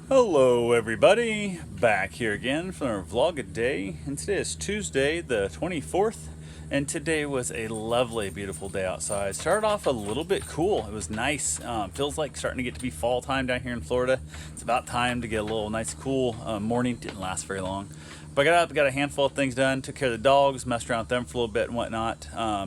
Hello everybody, back here again for our vlog a day, and today is Tuesday the 24th, and today was a lovely beautiful day outside. Started off a little bit cool, it was nice. Feels like starting to get to be fall time down here in Florida. It's about time to get a little nice cool morning. Didn't last very long. But I got up, got a handful of things done, took care of the dogs, messed around with them for a little bit and whatnot.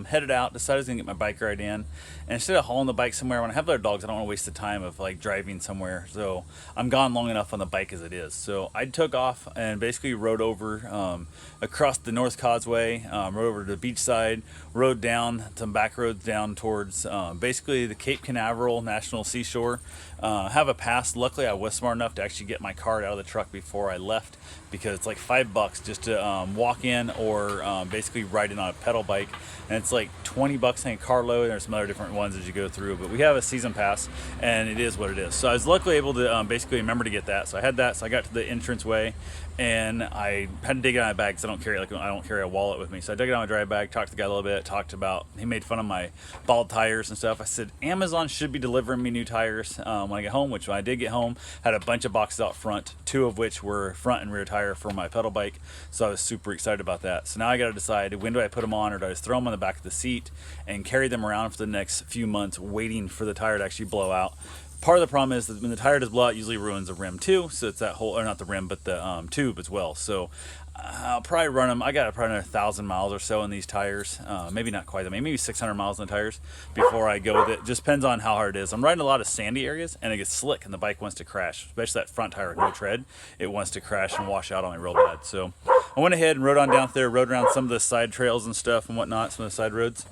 Headed out, decided I was gonna get my bike ride in. And instead of hauling the bike somewhere, when I have other dogs, I don't want to waste the time of like driving somewhere. So I'm gone long enough on the bike as it is. So I took off and basically rode over across the North Causeway, rode over to the beach side, rode down some back roads down towards basically the Cape Canaveral National Seashore. Have a pass. Luckily, I was smart enough to actually get my card out of the truck before I left, because it's like $5 just to walk in or basically ride in on a pedal bike, and it's like $20 in a carload. And there's some other different ones as you go through, but we have a season pass, and it is what it is. So I was luckily able to basically remember to get that. So I had that. So I got to the entrance way, and I had to dig it out of my bag because I don't carry a wallet with me. So I dug it out of my dry bag, talked to the guy a little bit, talked about, he made fun of my bald tires and stuff. I said Amazon should be delivering me new tires when I get home, which when I did get home, had a bunch of boxes out front, two of which were front and rear tire for my pedal bike. So I was super excited about that. So now I got to decide, when do I put them on, or do I just throw them on the back of the seat and carry them around for the next few months waiting for the tire to actually blow out. Part of the problem is that when the tire does blow out, it usually ruins the rim too. So it's that whole, or not the rim, but the tube as well. So I'll probably run them. I got probably another 1,000 miles or so in these tires. Maybe not quite. I mean, maybe 600 miles in the tires before I go with it. Just depends on how hard it is. I'm riding a lot of sandy areas, and it gets slick, and the bike wants to crash. Especially that front tire with no tread. It wants to crash and wash out on me real bad. So I went ahead and rode on down there, rode around some of the side trails and stuff and whatnot, some of the side roads.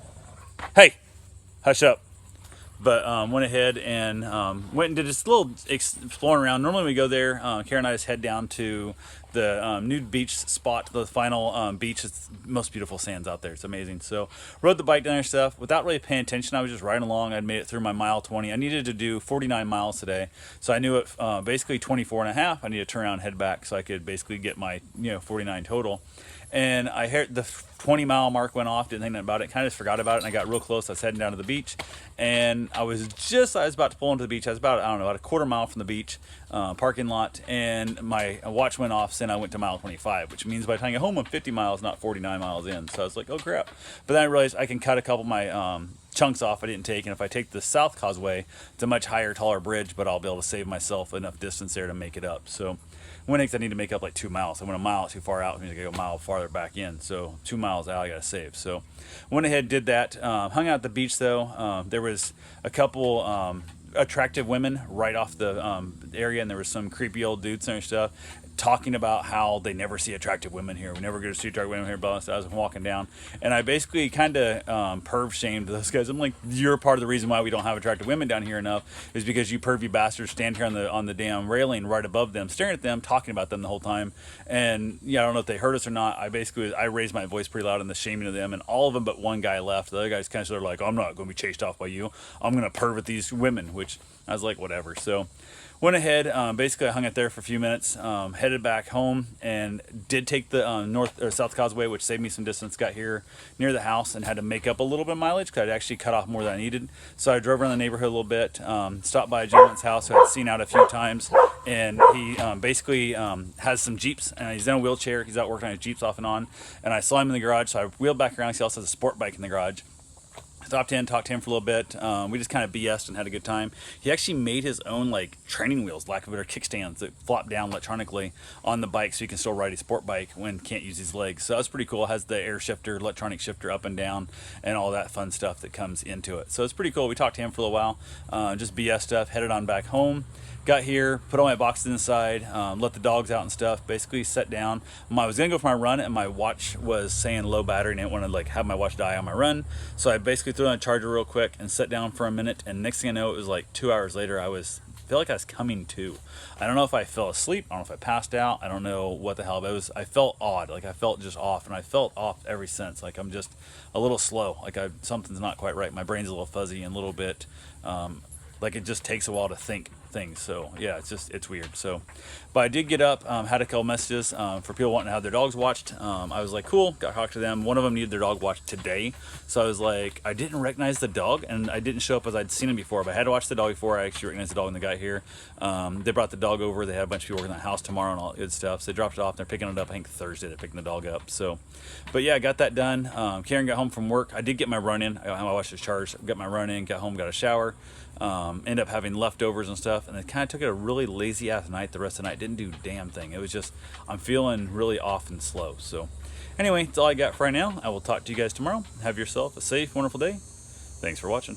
Hey, hush up. But went ahead and went and did this little exploring around. Normally we go there, Karen and I just head down to the nude beach spot, the final beach. It's the most beautiful sands out there. It's amazing. So rode the bike down there stuff without really paying attention. I was just riding along. I'd made it through my mile 20. I needed to do 49 miles today. So I knew it basically 24 and a half. I needed to turn around and head back so I could basically get my 49 total. And I heard the 20-mile mark went off, didn't think about it, kind of just forgot about it, and I got real close. I was heading down to the beach, and I was about to pull into the beach. I was about, I don't know, about a quarter mile from the beach parking lot, and my watch went off, and I went to mile 25, which means by the time I get home, I'm 50 miles, not 49 miles in. So I was like, oh crap. But then I realized I can cut a couple of my chunks off I didn't take, and if I take the South Causeway, it's a much higher, taller bridge, but I'll be able to save myself enough distance there to make it up. So one thing I need to make up like 2 miles. I went a mile too far out, means I gotta go a mile farther back in. So 2 miles out I gotta save. So went ahead, did that. Hung out at the beach though. There was a couple attractive women right off the area, and there was some creepy old dudes and stuff talking about how they never see attractive women here. We never get to see attractive women here. Blah, blah, blah. I was walking down, and I basically kind of perv shamed those guys. I'm like, you're part of the reason why we don't have attractive women down here enough is because you pervy bastards stand here on the damn railing right above them, staring at them, talking about them the whole time. And yeah, I don't know if they heard us or not. I raised my voice pretty loud in the shaming of them, and all of them but one guy left. The other guys kind of sort of like, I'm not going to be chased off by you. I'm going to pervert these women, which I was like, whatever. So went ahead, basically I hung out there for a few minutes, headed back home, and did take the north or south causeway, which saved me some distance. Got here near the house and had to make up a little bit of mileage because I'd actually cut off more than I needed. So I drove around the neighborhood a little bit, stopped by a gentleman's house who I'd seen out a few times, and he basically has some Jeeps, and he's in a wheelchair. He's out working on his Jeeps off and on, and I saw him in the garage, so I wheeled back around. He also has a sport bike in the garage. Stopped in, talked to him for a little bit. We just kind of BS'd and had a good time. He actually made his own like training wheels, lack of better, kickstands that flop down electronically on the bike, so you can still ride a sport bike when can't use his legs. So that was pretty cool. It has the air shifter, electronic shifter up and down, and all that fun stuff that comes into it. So it's pretty cool. We talked to him for a little while, just BS stuff. Headed on back home. Got here, put all my boxes inside, let the dogs out and stuff, basically sat down. I was gonna go for my run, and my watch was saying low battery, and I didn't want to like have my watch die on my run. So I basically threw on a charger real quick and sat down for a minute, and next thing I know, it was like 2 hours later, I feel like I was coming to. I don't know if I fell asleep, I don't know if I passed out, I don't know what the hell, but I felt odd, like I felt just off, and I felt off ever since. Like I'm just a little slow, like something's not quite right. My brain's a little fuzzy and a little bit, like it just takes a while to think things. So yeah, it's weird. So, but I did get up, had a couple messages for people wanting to have their dogs watched. I was like, cool, got talked to them. One of them needed their dog watched today, so I was like, I didn't recognize the dog, and I didn't show up as I'd seen him before, but I had to watch the dog before I actually recognized the dog when they got here. They brought the dog over. They had a bunch of people working in the house tomorrow and all that good stuff. So they dropped it off. And they're picking it up. I think Thursday they're picking the dog up. So, but yeah, I got that done. Karen got home from work. I did get my run in. I watched the charge. Got my run in. Got home. Got a shower. Ended up having leftovers and stuff, and it kind of took it a really lazy ass night. The rest of the night didn't do a damn thing. It was just, I'm feeling really off and slow. So anyway, that's all I got for right now. I will talk to you guys tomorrow. Have yourself a safe, wonderful day. Thanks for watching.